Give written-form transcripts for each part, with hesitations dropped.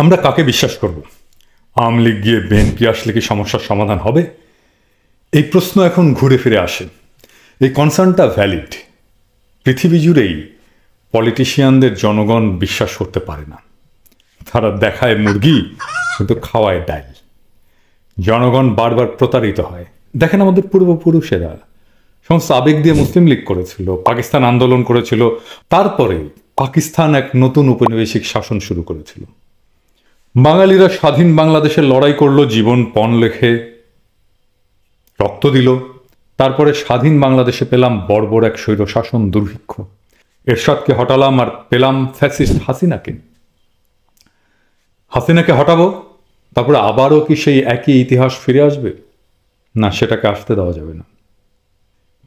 আমরা কাকে বিশ্বাস করব? আওয়ামী লীগ গিয়ে বিএনপি আসলে কি সমস্যার সমাধান হবে? এই প্রশ্ন এখন ঘুরে ফিরে আসে। এই কনসার্নটা ভ্যালিড। পৃথিবী জুড়েই পলিটিশিয়ানদের জনগণ বিশ্বাস করতে পারে না। তারা দেখায় মুরগি কিন্তু খাওয়ায় ডাল। জনগণ বারবার প্রতারিত হয়। দেখেন আমাদের পূর্বপুরুষেরা সমস্ত আবেগ দিয়ে মুসলিম লীগ করেছিল, পাকিস্তান আন্দোলন করেছিল, তারপরে পাকিস্তান এক নতুন উপনিবেশিক শাসন শুরু করেছিল। বাঙালিরা স্বাধীন বাংলাদেশের লড়াই করলো, জীবন পণ লেখে রক্ত দিল। তারপরে স্বাধীন বাংলাদেশে পেলাম বর্বর এক স্বৈরশাসন দুর্ভিক্ষ। এরশাদকে হটালাম আর পেলাম ফ্যাসিস্ট হাসিনাকে। হাসিনাকে হটাবো, তারপরে আবারও কি সেই একই ইতিহাস ফিরে আসবে? না, সেটাকে আসতে দেওয়া যাবে না।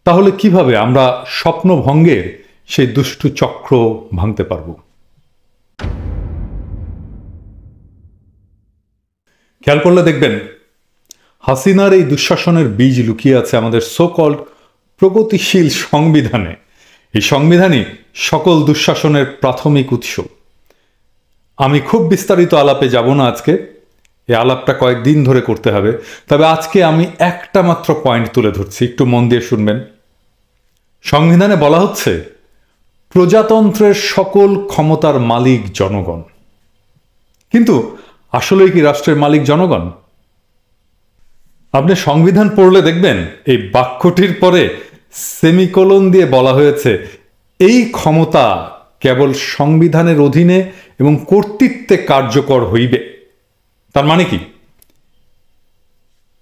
তাহলে কিভাবে আমরা স্বপ্নভঙ্গের সেই দুষ্টু চক্র ভাঙতে পারবো? খেয়াল করলে দেখবেন হাসিনার এই দুঃশাসনের বীজ লুকিয়ে আছে আমাদের সো কল্ড প্রগতিশীল সংবিধানে। এই সংবিধানই সকল দুঃশাসনের প্রাথমিক উৎস। আমি খুব বিস্তারিত আলাপে যাব না আজকে, এই আলাপটা কয়েকদিন ধরে করতে হবে। তবে আজকে আমি একটা মাত্র পয়েন্ট তুলে ধরছি, একটু মন দিয়ে শুনবেন। সংবিধানে বলা হচ্ছে প্রজাতন্ত্রের সকল ক্ষমতার মালিক জনগণ। কিন্তু আসলেই কি রাষ্ট্রের মালিক জনগণ? আপনি সংবিধান পড়লে দেখবেন এই বাক্যটির পরে সেমিকোলন দিয়ে বলা হয়েছে এই ক্ষমতা কেবল সংবিধানের অধীনে এবং কর্তৃত্বে কার্যকর হইবে। তার মানে কি?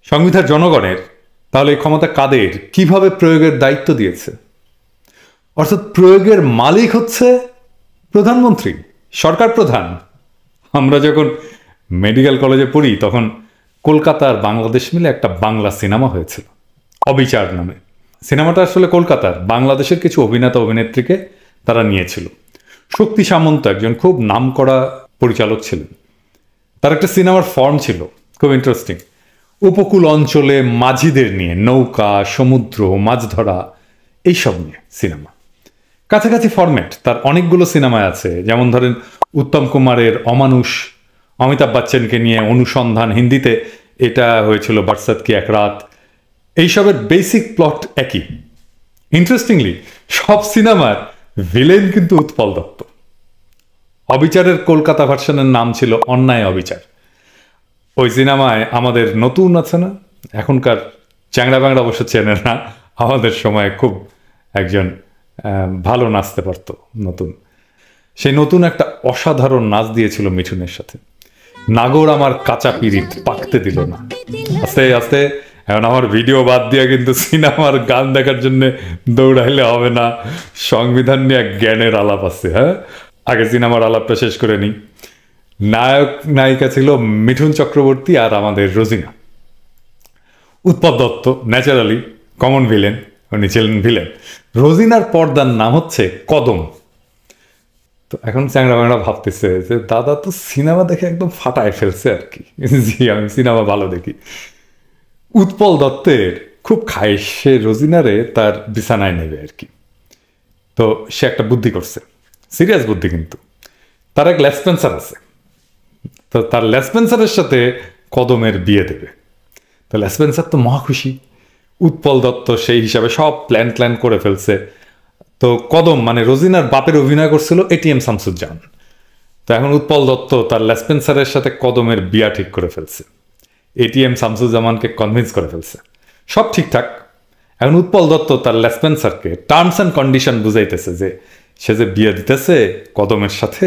সংবিধান জনগণের, তাহলে এই ক্ষমতা কাদের, কিভাবে প্রয়োগের দায়িত্ব দিয়েছে? অর্থাৎ প্রয়োগের মালিক হচ্ছে প্রধানমন্ত্রী, সরকার প্রধান। আমরা যখন মেডিকেল কলেজে পড়ি তখন কলকাতার বাংলাদেশ মিলে একটা বাংলা সিনেমা হয়েছিল অবিচার নামে। সিনেমাটা আসলে কলকাতার বাংলাদেশের কিছু অভিনেতা অভিনেত্রীকে তারা নিয়েছিল। শক্তি সামন্ত একজন খুব নামকরা পরিচালক ছিলেন। তার একটা সিনেমার ফর্ম ছিল খুব ইন্টারেস্টিং। উপকূল অঞ্চলে মাঝিদের নিয়ে, নৌকা, সমুদ্র, মাছ ধরা, এইসব নিয়ে সিনেমা। কাছাকাছি ফরম্যাট তার অনেকগুলো সিনেমায় আছে, যেমন ধরেন উত্তম কুমারের অমানুষ, অমিতাভ বচ্চনকে নিয়ে অনুসন্ধান, হিন্দিতে এটা হয়েছিল বরসাত কি এক রাত। এইসবের বেসিক প্লট একই। ইন্টারেস্টিংলি সব সিনেমার ভিলেন কিন্তু উৎপল দত্ত। অবিচারের কলকাতা ভার্সনের নাম ছিল অন্যায় অবিচার। ওই সিনেমায় আমাদের নতুন আছে না, এখনকার চ্যাংড়া ব্যাংড়া অবশ্য চেনে না, আমাদের সময় খুব একজন ভালো নাচতে পারত নতুন। সেই নতুন একটা অসাধারণ নাচ দিয়েছিল মিঠুনের সাথে, নাগর আমার কাঁচা পিরিত পাকতে দিল না। আস্তে আস্তে এখন আমার ভিডিও বাদ দিয়ে কিন্তু সিনেমার গান দেখার জন্য দৌড়াইলে হবে না। সংবিধান নিয়ে জ্ঞানের আলাপ আছে। হ্যাঁ, আগে সিনেমার আলাপটা শেষ করে নিই। নায়ক নায়িকা ছিল মিঠুন চক্রবর্তী আর আমাদের Rozina. Utpal Dutt naturally common villain, উনি ছিলেন ভিলেন। রোজিনার পর্দার নাম হচ্ছে কদম। তো এখন চ্যাংড়া ব্যাংড়া ভাবতেছে যে দাদা তো সিনেমা দেখে একদম ফাটায় ফেলছে আর কি। জি, আমি সিনেমা ভালো দেখি। উৎপল দত্তের খুব খায়, সে রোজিনারে তার বিছানায় নেবে আর কি। তো সে একটা বুদ্ধি করছে, সিরিয়াস বুদ্ধি কিন্তু। তার এক লেসপেন্সার আছে, তো তার লেসপেন্সারের সাথে কদমের বিয়ে দেবে। তো লেসপেন্সার তো মহা খুশি। উৎপল দত্ত সেই হিসাবে সব প্ল্যান করে ফেলছে। তো কদম মানে রোজিনার বাপের অভিনয় করছিল এটিএম শামসুজ্জামান। তো এখন উৎপল দত্ত তার লেসপেন্সারের সাথে কদমের বিয়া ঠিক করে ফেলছে, এটিএম শামসুজ্জামানকে কনভিন্স করে ফেলছে, সব ঠিকঠাক। এখন উৎপল দত্ত তার লেসপেন্সারকে টার্মস অ্যান্ড কন্ডিশন বুঝাইতেছে যে সে যে বিয়ে দিতেছে কদমের সাথে,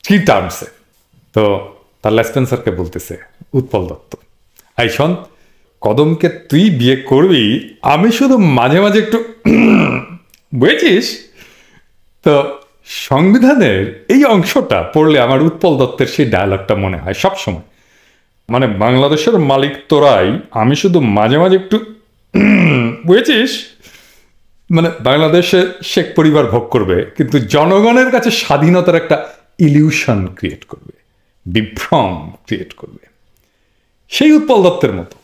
কি টার্মসে। তো তার লেসপেন্সারকে বলতেছে উৎপল দত্ত, আই শোন, কদমকে তুই বিয়ে করবি, আমি শুধু মাঝে মাঝে একটু বুঝেছিস। তো সংবিধানের এই অংশটা পড়লে আমার উৎপল দত্তের সেই ডায়লগটা মনে হয় সবসময়, মানে বাংলাদেশের মালিক তোরাই, আমি শুধু মাঝে মাঝে একটু বুঝেছিস। মানে বাংলাদেশে শেখ পরিবার ভোগ করবে, কিন্তু জনগণের কাছে স্বাধীনতার একটা ইলিউশন ক্রিয়েট করবে, বিভ্রম ক্রিয়েট করবে। সেই উৎপল দত্তের মতো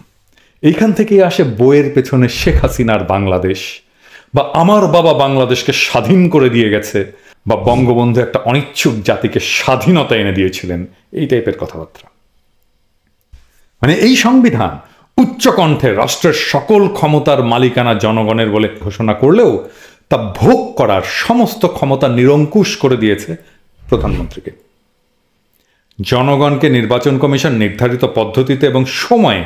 এইখান থেকেই আসে বইয়ের পেছনে শেখ হাসিনার বাংলাদেশ, বা আমার বাবা বাংলাদেশকে স্বাধীন করে দিয়ে গেছে, বা বঙ্গবন্ধু একটা অনিচ্ছুক জাতিকে স্বাধীনতা এনে দিয়েছিলেন, এই টাইপের কথাবার্তা। মানে এই সংবিধান উচ্চকণ্ঠে রাষ্ট্রের সকল ক্ষমতার মালিকানা জনগণের বলে ঘোষণা করলেও তা ভোগ করার সমস্ত ক্ষমতা নিরঙ্কুশ করে দিয়েছে প্রধানমন্ত্রীকে। জনগণকে নির্বাচন কমিশন নির্ধারিত পদ্ধতিতে এবং সময়ে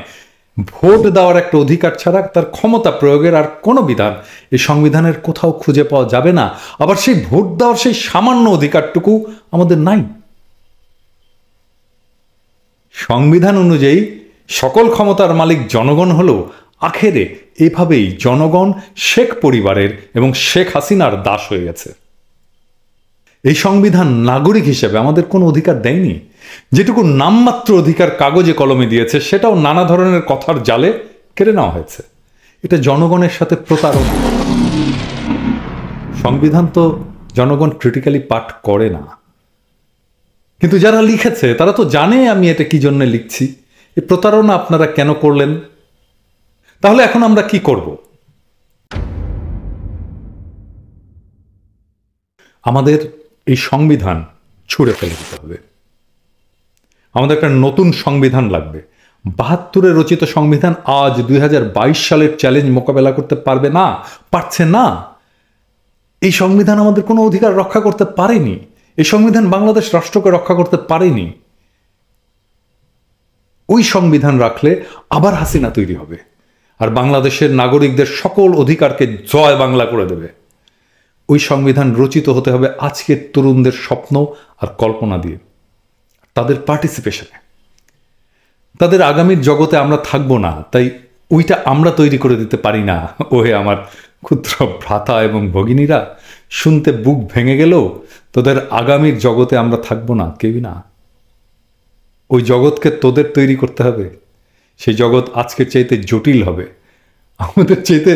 ভোট দেওয়ার একটা অধিকার ছাড়া তার ক্ষমতা প্রয়োগের আর কোনো বিধান এই সংবিধানের কোথাও খুঁজে পাওয়া যাবে না। আবার সেই ভোট দেওয়ার সেই সামান্য অধিকারটুকু আমাদের নাই। সংবিধান অনুযায়ী সকল ক্ষমতার মালিক জনগণ হলেও আখেরে এভাবেই জনগণ শেখ পরিবারের এবং শেখ হাসিনার দাস হয়ে গেছে। এই সংবিধান নাগরিক হিসেবে আমাদের কোনো অধিকার দেয়নি। যেটুকু নামমাত্র অধিকার কাগজে কলমে দিয়েছে সেটাও নানা ধরনের কথার জালে কেড়ে নেওয়া হয়েছে। এটা জনগণের সাথে প্রতারণা। সংবিধান তো জনগণ ক্রিটিক্যালি পাঠ করে না, কিন্তু যারা লিখেছে তারা তো জানে আমি এটা কি জন্য লিখছি। এই প্রতারণা আপনারা কেন করলেন? তাহলে এখন আমরা কি করব? আমাদের এই সংবিধান ছুঁড়ে ফেলে দিতে হবে। আমাদের একটা নতুন সংবিধান লাগবে। ৭২-এ রচিত সংবিধান আজ ২০২২ সালের চ্যালেঞ্জ মোকাবেলা করতে পারবে না, পারছে না। এই সংবিধান আমাদের কোনো অধিকার রক্ষা করতে পারেনি। এই সংবিধান বাংলাদেশ রাষ্ট্রকে রক্ষা করতে পারেনি। ওই সংবিধান রাখলে আবার হাসিনা তৈরি হবে আর বাংলাদেশের নাগরিকদের সকল অধিকারকে জয় বাংলা করে দেবে। ওই সংবিধান রচিত হতে হবে আজকের তরুণদের স্বপ্ন আর কল্পনা দিয়ে, তাদের পার্টিসিপেশনে। তাদের আগামীর জগতে আমরা থাকবো না, তাই ওইটা আমরা তৈরি করে দিতে পারি না। ওহে আমার ক্ষুদ্র ভ্রাতা এবং ভগিনীরা, শুনতে বুক ভেঙে গেলেও তোদের আগামীর জগতে আমরা থাকবো না, কেউই না। ওই জগৎকে তোদের তৈরি করতে হবে। সেই জগৎ আজকের চাইতে জটিল হবে। আমাদের চাইতে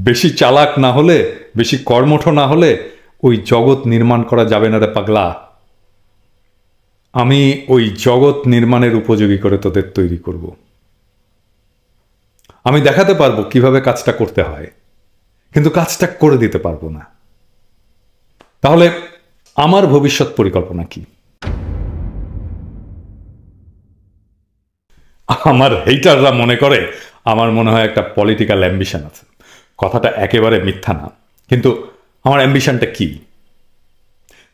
বেশি চালাক না হলে, বেশি কর্মঠ না হলে ওই জগৎ নির্মাণ করা যাবে না রে পাগলা। আমি ওই জগৎ নির্মাণের উপযোগী করে তোদের তৈরি করব। আমি দেখাতে পারবো কিভাবে কাজটা করতে হয়, কিন্তু কাজটা করে দিতে পারবো না। তাহলে আমার ভবিষ্যৎ পরিকল্পনা কি? আমার হেটাররা মনে করে আমার মনে হয় একটা পলিটিক্যাল অ্যাম্বিশন আছে। কথাটা একেবারে মিথ্যা না, কিন্তু আমার অ্যাম্বিশনটা কি?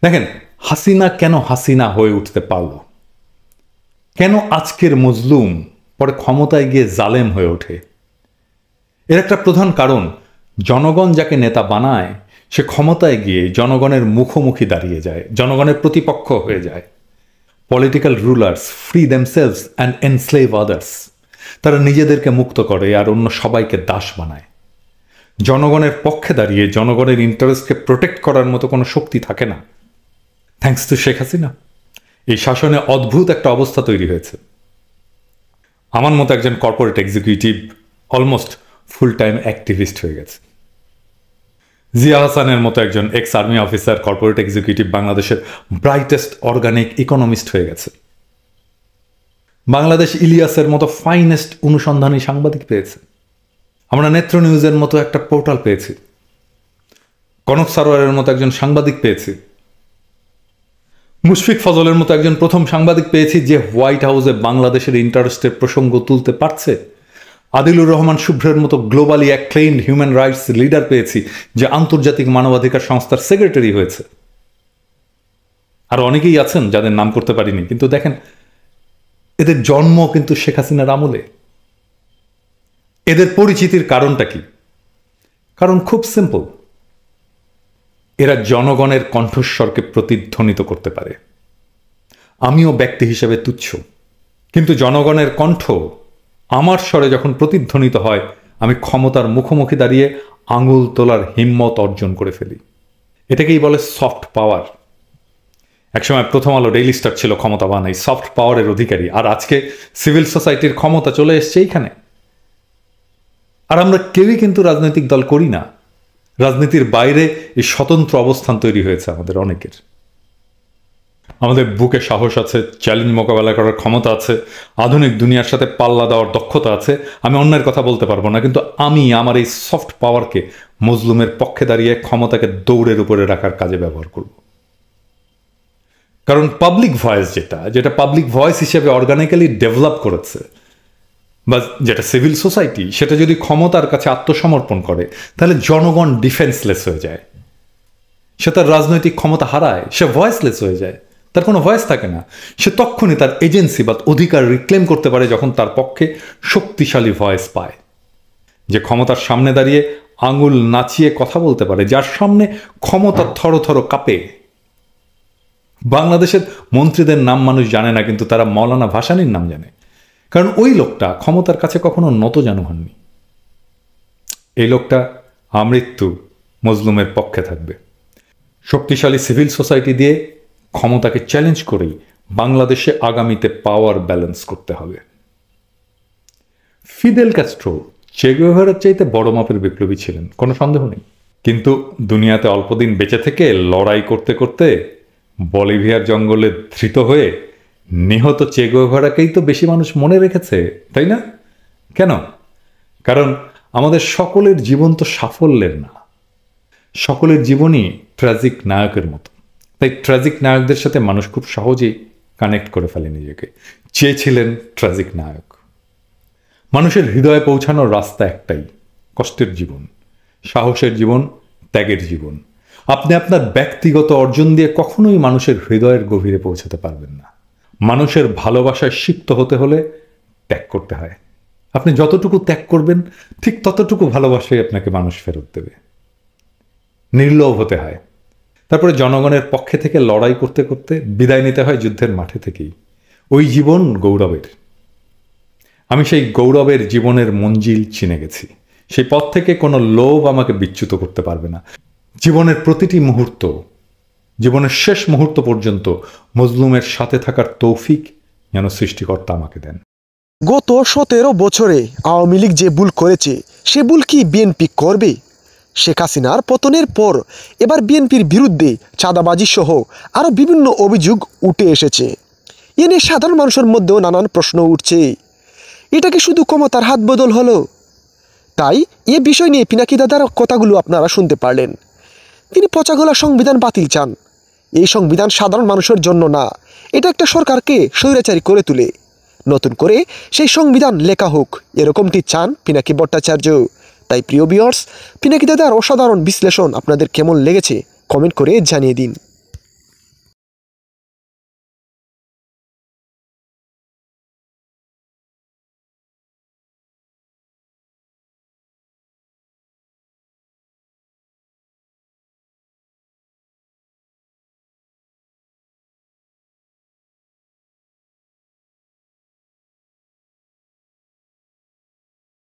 দেখেন, হাসিনা কেন হাসিনা হয়ে উঠতে পারল? কেন আজকের মজলুম পরে ক্ষমতায় গিয়ে জালেম হয়ে ওঠে? এর একটা প্রধান কারণ, জনগণ যাকে নেতা বানায় সে ক্ষমতায় গিয়ে জনগণের মুখোমুখি দাঁড়িয়ে যায়, জনগণের প্রতিপক্ষ হয়ে যায়। Political rulers free themselves and enslave others. তারা নিজেদেরকে মুক্ত করে আর অন্য সবাইকে দাস বানায়। জনগণের পক্ষে দাঁড়িয়ে জনগণের ইন্টারেস্টকে প্রোটেক্ট করার মতো কোনো শক্তি থাকে না। থ্যাঙ্কস টু শেখ হাসিনা এই শাসনে অদ্ভুত একটা অবস্থা তৈরি হয়েছে। আমার মতো একজন corporate executive almost full time activist হয়ে গেছে। জিয়া হাসানের মতো একজন ex army officer corporate executive বাংলাদেশের ব্রাইটেস্ট অর্গানিক ইকোনমিস্ট হয়ে গেছে। বাংলাদেশ ইলিয়াসের মতো ফাইনেস্ট অনুসন্ধানী সাংবাদিক পেয়েছে। আমরা নেত্র নিউজের মতো একটা পোর্টাল পেয়েছি। কনক সারোয়ারের মতো একজন সাংবাদিক পেয়েছি। মুশফিক ফজলের মতো একজন প্রথম সাংবাদিক পেয়েছি যে হোয়াইট হাউসে বাংলাদেশের ইন্টারেস্টের প্রসঙ্গ তুলতে পারছে। আদিলুর রহমান শুভ্রের মতো গ্লোবালি অ্যাক্লেইমড হিউম্যান রাইটস লিডার পেয়েছি যে আন্তর্জাতিক মানবাধিকার সংস্থার সেক্রেটারি হয়েছে। আর অনেকেই আছেন যাদের নাম করতে পারিনি, কিন্তু দেখেন এদের জন্ম কিন্তু শেখ হাসিনার আমলে। এদের পরিচিতির কারণটা কি? কারণ খুব সিম্পল, এরা জনগণের কণ্ঠস্বরকে প্রতিধ্বনিত করতে পারে। আমিও ব্যক্তি হিসেবে তুচ্ছ, কিন্তু জনগণের কণ্ঠ আমার স্বরে যখন প্রতিধ্বনিত হয়, আমি ক্ষমতার মুখোমুখি দাঁড়িয়ে আঙুল তোলার হিম্মত অর্জন করে ফেলি। এটাকেই বলে সফট পাওয়ার। একসময় প্রথম আলো ডেইলি স্টার ছিল ক্ষমতাবান এই সফট পাওয়ারের অধিকারী, আর আজকে সিভিল সোসাইটির ক্ষমতা চলে এসছে এইখানে। আর আমরা কেউই কিন্তু রাজনৈতিক দল করি না। রাজনীতির বাইরে এই স্বতন্ত্র অবস্থান তৈরি হয়েছে আমাদের অনেকের। আমাদের বুকে সাহস আছে, চ্যালেঞ্জ মোকাবেলা করার ক্ষমতা আছে, আধুনিক দুনিয়ার সাথে পাল্লা দেওয়ার দক্ষতা আছে। আমি অন্যের কথা বলতে পারবো না, কিন্তু আমি আমার এই সফট পাওয়ারকে মজলুমের পক্ষে দাঁড়িয়ে ক্ষমতাকে দৌড়ের উপরে রাখার কাজে ব্যবহার করব। কারণ পাবলিক ভয়েস যেটা পাবলিক ভয়েস হিসেবে অর্গানিক্যালি ডেভেলপ করেছে, বা যেটা সিভিল সোসাইটি, সেটা যদি ক্ষমতার কাছে আত্মসমর্পণ করে, তাহলে জনগণ ডিফেন্সলেস হয়ে যায়, সে তার রাজনৈতিক ক্ষমতা হারায়, সে ভয়েসলেস হয়ে যায়, তার কোনো ভয়েস থাকে না। সে তখনই তার এজেন্সি বা অধিকার রিক্লেম করতে পারে যখন তার পক্ষে শক্তিশালী ভয়েস পায়, যে ক্ষমতার সামনে দাঁড়িয়ে আঙুল নাচিয়ে কথা বলতে পারে, যার সামনে ক্ষমতা থরথর কাঁপে। বাংলাদেশের মন্ত্রীদের নাম মানুষ জানে না, কিন্তু তারা মৌলানা ভাসানীর নাম জানে, কারণ ওই লোকটা ক্ষমতার কাছে কখনো নতজানু হননি। এই লোকটা আমৃত্যু মজলুমের পক্ষে থাকবে। শক্তিশালী সিভিল সোসাইটি দিয়ে ক্ষমতাকে চ্যালেঞ্জ করেই বাংলাদেশে আগামীতে পাওয়ার ব্যালেন্স করতে হবে। ফিদেল ক্যাস্ট্রো চে গুয়েভারার চাইতে বড় মাপের বিপ্লবী ছিলেন, কোনো সন্দেহ নেই। কিন্তু দুনিয়াতে অল্পদিন বেঁচে থেকে লড়াই করতে করতে বলিভিয়ার জঙ্গলে ধৃত হয়ে নিহত চে গুয়েভারাকেই তো বেশি মানুষ মনে রেখেছে, তাই না? কেন? কারণ আমাদের সকলের জীবন তো সাফল্যের না, সকলের জীবনই ট্র্যাজিক নায়কের মতো। তাই ট্র্যাজিক নায়কদের সাথে মানুষ খুব সহজেই কানেক্ট করে ফেলে নিজেকে। চেয়েছিলেন ট্র্যাজিক নায়ক। মানুষের হৃদয়ে পৌঁছানোর রাস্তা একটাই, কষ্টের জীবন, সাহসের জীবন, ত্যাগের জীবন। আপনি আপনার ব্যক্তিগত অর্জন দিয়ে কখনোই মানুষের হৃদয়ের গভীরে পৌঁছাতে পারবেন না। মানুষের ভালোবাসায় সিক্ত হতে হলে ত্যাগ করতে হয়। আপনি যতটুকু ত্যাগ করবেন, ঠিক ততটুকু ভালোবাসাই আপনাকে মানুষ ফেরত দেবে। নির্লোভ হতে হয়। তারপরে জনগণের পক্ষে থেকে লড়াই করতে করতে বিদায় নিতে হয় যুদ্ধের মাঠে থেকেই। ওই জীবন গৌরবের। আমি সেই গৌরবের জীবনের মঞ্জিল চিনে গেছি। সেই পথ থেকে কোনো লোভ আমাকে বিচ্যুত করতে পারবে না। জীবনের প্রতিটি মুহূর্ত, জীবনের শেষ মুহূর্ত পর্যন্ত মজলুমের সাথে থাকার তৌফিক যেন সৃষ্টিকর্তা আমাকে দেন। গত 17 বছরে আওয়ামী লীগ যে ভুল করেছে, সে ভুল কি বিএনপি করবে? শেখ হাসিনার পতনের পর এবার বিএনপির বিরুদ্ধে চাঁদাবাজি সহ আরও বিভিন্ন অভিযোগ উঠে এসেছে। এ নিয়ে সাধারণ মানুষের মধ্যেও নানান প্রশ্ন উঠছে। এটা কি শুধু ক্ষমতার হাত বদল হলো? তাই এ বিষয় নিয়ে পিনাকি দাদার কথাগুলো আপনারা শুনতে পারলেন। তিনি পচাগলা সংবিধান বাতিল চান। এই সংবিধান সাধারণ মানুষের জন্য না, এটা একটা সরকারকে স্বৈরাচারী করে তুলে। নতুন করে সেই সংবিধান লেখা হোক, এরকমটি চান পিনাকি ভট্টাচার্য। তাই প্রিয় ভিউয়ার্স, পিনাকি দাদার অসাধারণ বিশ্লেষণ আপনাদের কেমন লেগেছে কমেন্ট করে জানিয়ে দিন।